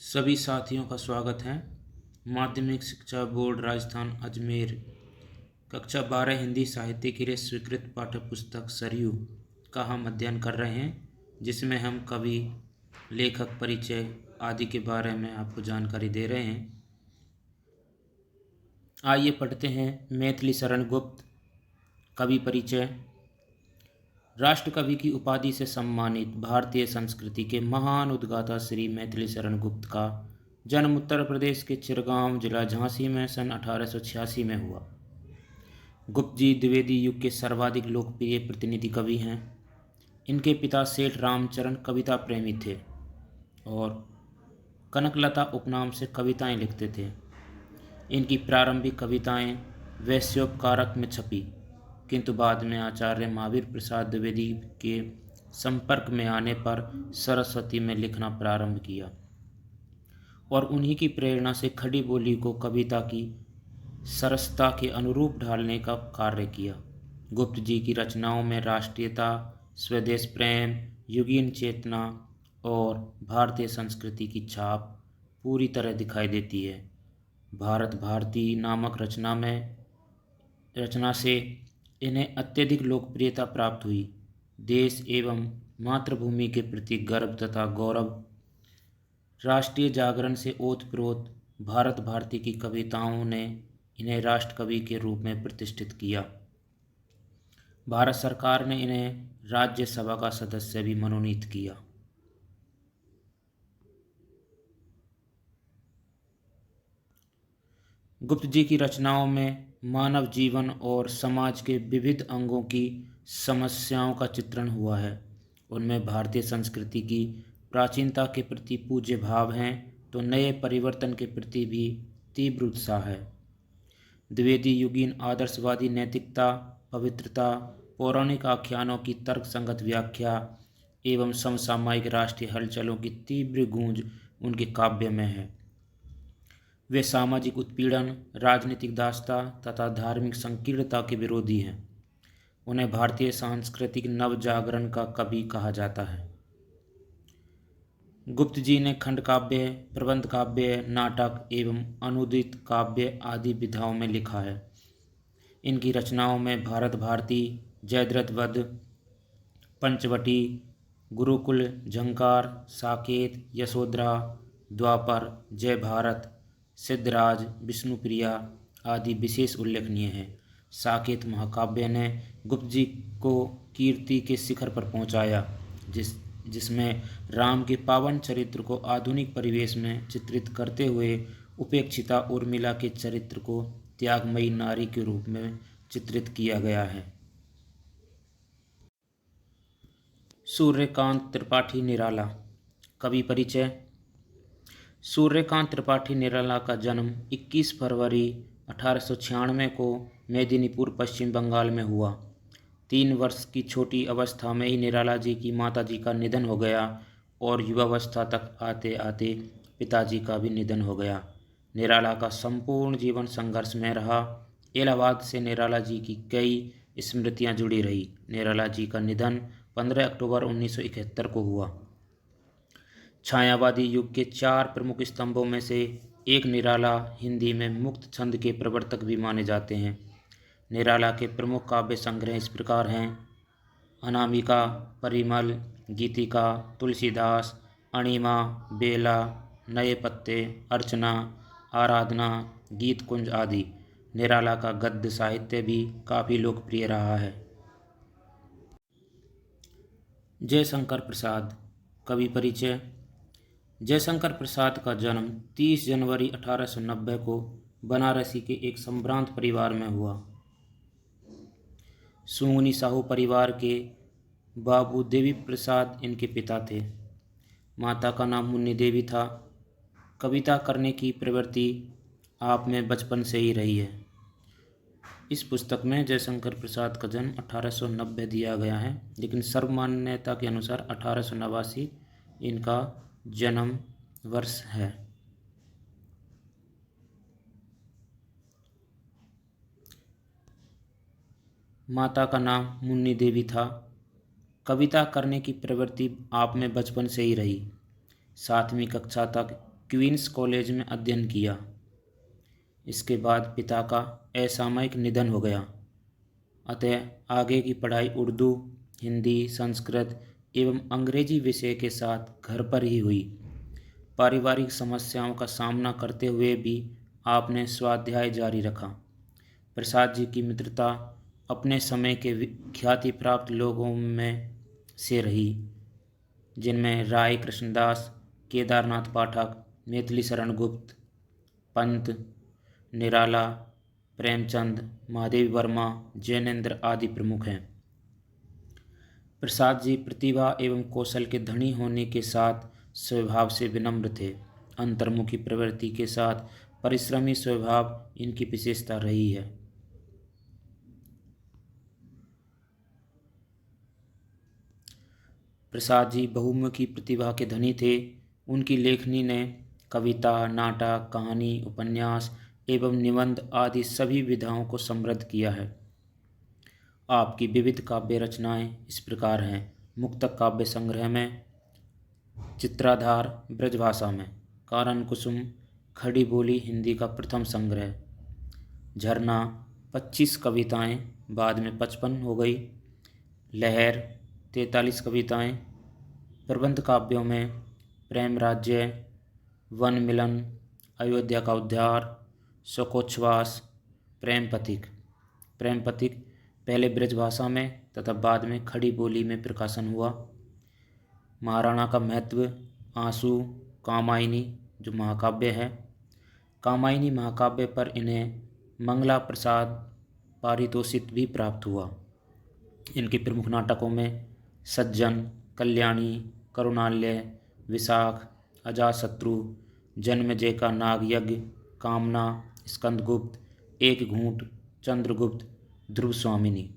सभी साथियों का स्वागत है। माध्यमिक शिक्षा बोर्ड राजस्थान अजमेर कक्षा 12 हिंदी साहित्य के लिए स्वीकृत पाठ्य पुस्तक सरयू का हम अध्ययन कर रहे हैं, जिसमें हम कवि, लेखक परिचय आदि के बारे में आपको जानकारी दे रहे हैं। आइए पढ़ते हैं मैथिली शरण गुप्त कवि परिचय। राष्ट्रकवि की उपाधि से सम्मानित भारतीय संस्कृति के महान उद्गाता श्री मैथिली शरण गुप्त का जन्म उत्तर प्रदेश के चिरगांव जिला झांसी में सन 1886 में हुआ। गुप्त जी द्विवेदी युग के सर्वाधिक लोकप्रिय प्रतिनिधि कवि हैं। इनके पिता सेठ रामचरण कविता प्रेमी थे और कनकलता उपनाम से कविताएं लिखते थे। इनकी प्रारंभिक कविताएं वैश्योपकारक में छपी, किंतु बाद में आचार्य महावीर प्रसाद द्विवेदी के संपर्क में आने पर सरस्वती में लिखना प्रारंभ किया और उन्हीं की प्रेरणा से खड़ी बोली को कविता की सरसता के अनुरूप ढालने का कार्य किया। गुप्त जी की रचनाओं में राष्ट्रीयता, स्वदेश प्रेम, युगीन चेतना और भारतीय संस्कृति की छाप पूरी तरह दिखाई देती है। भारत भारती नामक रचना से इन्हें अत्यधिक लोकप्रियता प्राप्त हुई। देश एवं मातृभूमि के प्रति गर्व तथा गौरव, राष्ट्रीय जागरण से ओतप्रोत भारत भारती की कविताओं ने इन्हें राष्ट्रकवि के रूप में प्रतिष्ठित किया। भारत सरकार ने इन्हें राज्यसभा का सदस्य भी मनोनीत किया। गुप्त जी की रचनाओं में मानव जीवन और समाज के विविध अंगों की समस्याओं का चित्रण हुआ है। उनमें भारतीय संस्कृति की प्राचीनता के प्रति पूज्य भाव हैं, तो नए परिवर्तन के प्रति भी तीव्र उत्साह है। द्विवेदी युगीन आदर्शवादी नैतिकता, पवित्रता, पौराणिक आख्यानों की तर्कसंगत व्याख्या एवं समसामयिक राष्ट्रीय हलचलों की तीव्र गूंज उनके काव्य में है। वे सामाजिक उत्पीड़न, राजनीतिक दासता तथा धार्मिक संकीर्णता के विरोधी हैं। उन्हें भारतीय सांस्कृतिक नवजागरण का कवि कहा जाता है। गुप्त जी ने खंड काव्य, प्रबंध काव्य, नाटक एवं अनुदित काव्य आदि विधाओं में लिखा है। इनकी रचनाओं में भारत भारती, जयद्रथ वध, पंचवटी, गुरुकुल, झंकार, साकेत, यशोधरा, द्वापर, जय भारत, सिद्धराज, विष्णुप्रिया आदि विशेष उल्लेखनीय हैं। साकेत महाकाव्य ने गुप्त जी को कीर्ति के शिखर पर पहुंचाया, जिसमें राम के पावन चरित्र को आधुनिक परिवेश में चित्रित करते हुए उपेक्षिता उर्मिला के चरित्र को त्यागमयी नारी के रूप में चित्रित किया गया है। सूर्यकांत त्रिपाठी निराला कवि परिचय। सूर्यकांत त्रिपाठी निराला का जन्म 21 फरवरी 1896 को मेदिनीपुर, पश्चिम बंगाल में हुआ। 3 वर्ष की छोटी अवस्था में ही निराला जी की माताजी का निधन हो गया और युवावस्था तक आते आते पिताजी का भी निधन हो गया। निराला का संपूर्ण जीवन संघर्ष में रहा। इलाहाबाद से निराला जी की कई स्मृतियां जुड़ी रही। निराला जी का निधन 15 अक्टूबर 1971 को हुआ। छायावादी युग के 4 प्रमुख स्तंभों में से एक निराला हिंदी में मुक्त छंद के प्रवर्तक भी माने जाते हैं। निराला के प्रमुख काव्य संग्रह इस प्रकार हैं: अनामिका, परिमल, गीतिका, तुलसीदास, अणिमा, बेला, नए पत्ते, अर्चना, आराधना, गीत कुंज आदि। निराला का गद्य साहित्य भी काफ़ी लोकप्रिय रहा है। जयशंकर प्रसाद कवि परिचय। जयशंकर प्रसाद का जन्म 30 जनवरी 1890 को बनारसी के एक संभ्रांत परिवार में हुआ। सुंगनी साहू परिवार के बाबू देवी प्रसाद इनके पिता थे। माता का नाम मुन्नी देवी था। कविता करने की प्रवृत्ति आप में बचपन से ही रही है। इस पुस्तक में जयशंकर प्रसाद का जन्म 1890 दिया गया है, लेकिन सर्वमान्यता के अनुसार 1889 इनका जन्म वर्ष है। माता का नाम मुन्नी देवी था। कविता करने की प्रवृत्ति आप में बचपन से ही रही। 7वीं कक्षा तक क्वींस कॉलेज में अध्ययन किया। इसके बाद पिता का असामयिक निधन हो गया, अतः आगे की पढ़ाई उर्दू, हिंदी, संस्कृत एवं अंग्रेजी विषय के साथ घर पर ही हुई। पारिवारिक समस्याओं का सामना करते हुए भी आपने स्वाध्याय जारी रखा। प्रसाद जी की मित्रता अपने समय के ख्याति प्राप्त लोगों में से रही, जिनमें राय कृष्णदास, केदारनाथ पाठक, मैथिली शरण गुप्त, पंत, निराला, प्रेमचंद, महादेवी वर्मा, जैनेन्द्र आदि प्रमुख हैं। प्रसाद जी प्रतिभा एवं कौशल के धनी होने के साथ स्वभाव से विनम्र थे। अंतर्मुखी प्रवृत्ति के साथ परिश्रमी स्वभाव इनकी विशेषता रही है। प्रसाद जी बहुमुखी प्रतिभा के धनी थे। उनकी लेखनी ने कविता, नाटक, कहानी, उपन्यास एवं निबंध आदि सभी विधाओं को समृद्ध किया है। आपकी विविध काव्य रचनाएं इस प्रकार हैं। मुक्तक काव्य संग्रह में चित्राधार ब्रजभाषा में, कारण कुसुम खड़ी बोली हिंदी का प्रथम संग्रह, झरना 25 कविताएं, बाद में 55 हो गई, लहर 43 कविताएं, प्रबंध काव्यों में प्रेम राज्य, वन मिलन, अयोध्या का उद्धार, शोकोच्छ्वास, प्रेम पथिक पहले ब्रजभाषा में तथा बाद में खड़ी बोली में प्रकाशन हुआ, महाराणा का महत्व, आंसू, कामायनी जो महाकाव्य है। कामायनी महाकाव्य पर इन्हें मंगला प्रसाद पारितोषिक भी प्राप्त हुआ। इनके प्रमुख नाटकों में सज्जन, कल्याणी, करुणालय, विशाख, अजातशत्रु, जन्मेजय का नाग यज्ञ, कामना, स्कंदगुप्त, एक घूंट, चंद्रगुप्त, ध्रुव स्वामिनी।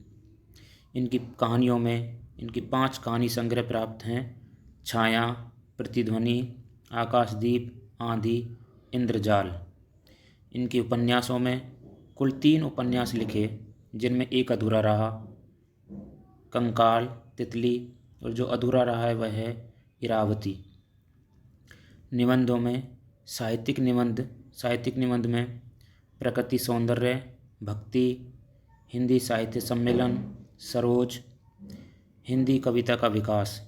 इनकी कहानियों में इनकी 5 कहानी संग्रह प्राप्त हैं। छाया, प्रतिध्वनि, आकाशदीप, आंधी, इंद्रजाल। इनके उपन्यासों में कुल 3 उपन्यास लिखे, जिनमें एक अधूरा रहा, कंकाल, तितली, और जो अधूरा रहा है वह है इरावती। निबंधों में साहित्यिक निबंध में प्रकृति सौंदर्य, भक्ति, हिंदी साहित्य सम्मेलन, सरोज, हिंदी कविता का विकास।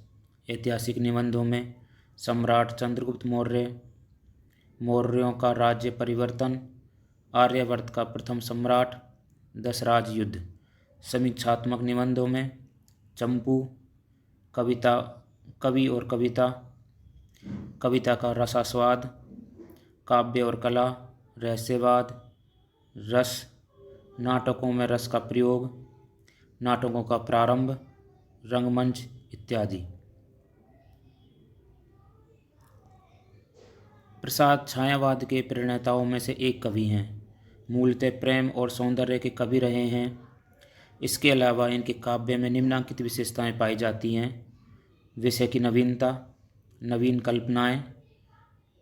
ऐतिहासिक निबंधों में सम्राट चंद्रगुप्त मौर्य, मौर्यों का राज्य परिवर्तन, आर्यावर्त का प्रथम सम्राट, दशराज युद्ध। समीक्षात्मक निबंधों में चंपू, कवि और कविता, कविता का रसास्वाद, काव्य और कला, रहस्यवाद, रस, नाटकों में रस का प्रयोग, नाटकों का प्रारंभ, रंगमंच इत्यादि। प्रसाद छायावाद के प्रणेताओं में से एक कवि हैं। मूलतः प्रेम और सौंदर्य के कवि रहे हैं। इसके अलावा इनके काव्य में निम्नलिखित विशेषताएं पाई जाती हैं: विषय की नवीनता, नवीन कल्पनाएं,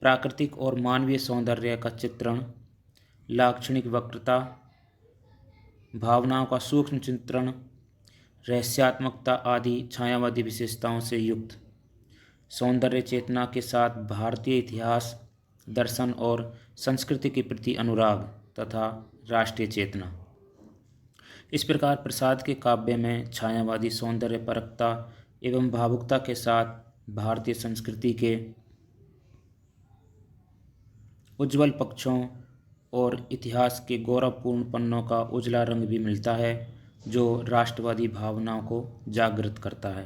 प्राकृतिक और मानवीय सौंदर्य का चित्रण, लाक्षणिक वक्रता, भावनाओं का सूक्ष्म चित्रण, रहस्यात्मकता आदि छायावादी विशेषताओं से युक्त, सौंदर्य चेतना के साथ भारतीय इतिहास, दर्शन और संस्कृति के प्रति अनुराग तथा राष्ट्रीय चेतना। इस प्रकार प्रसाद के काव्य में छायावादी सौंदर्यपरकता एवं भावुकता के साथ भारतीय संस्कृति के उज्ज्वल पक्षों और इतिहास के गौरवपूर्ण पन्नों का उजला रंग भी मिलता है, जो राष्ट्रवादी भावनाओं को जागृत करता है।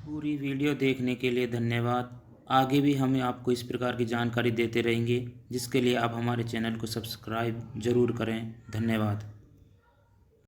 पूरी वीडियो देखने के लिए धन्यवाद। आगे भी हम आपको इस प्रकार की जानकारी देते रहेंगे, जिसके लिए आप हमारे चैनल को सब्सक्राइब जरूर करें। धन्यवाद।